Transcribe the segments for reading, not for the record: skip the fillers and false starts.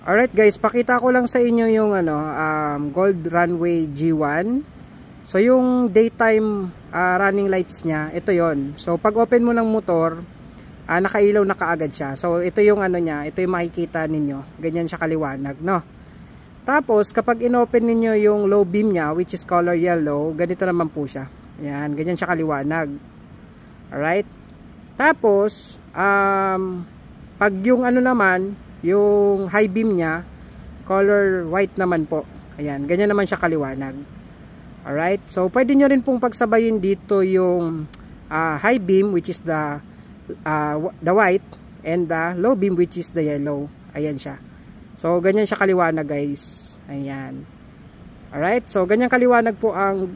Alright guys, pakita ko lang sa inyo yung Gold Runway G1. So yung daytime running lights niya, ito yon. So pag open mo ng motor, nakailaw na kaagad siya. So ito yung niya, ito yung makikita ninyo. Ganyan siya kaliwanag, no? Tapos kapag inopen niyo yung low beam niya, which is color yellow, ganito naman po siya. Ayan, ganyan siya kaliwanag. Alright? Tapos pag yung naman, yung high beam niya, color white naman po. Ayan, ganyan naman siya kaliwanag. Alright, so pwede nyo rin pong pagsabayin dito yung high beam, which is the white, and the low beam, which is the yellow. Ayan siya. So ganyan siya kaliwanag guys. Ayan. Alright, so ganyan kaliwanag po ang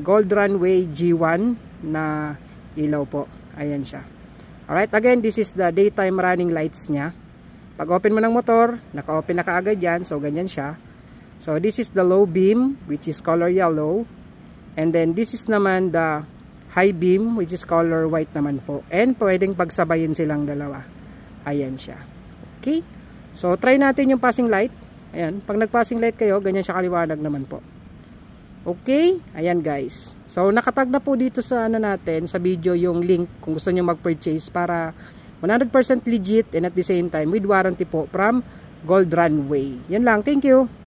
Gold Runway G1 na ilaw po. Ayan siya. Alright, again, this is the daytime running lights niya. Pag open mo ng motor, naka-open na kaagad yan. So, ganyan siya. So, this is the low beam, which is color yellow. And then, this is naman the high beam, which is color white naman po. And, pwedeng pagsabayin silang dalawa. Ayan siya. Okay? So, try natin yung passing light. Ayan. Pag nag-passing light kayo, ganyan siya kaliwanag naman po. Okay? Ayan guys. So, nakatag na po dito sa natin, sa video, yung link kung gusto nyo mag-purchase para 100% legit and at the same time with warranty po from Gold Runway. Yan lang. Thank you.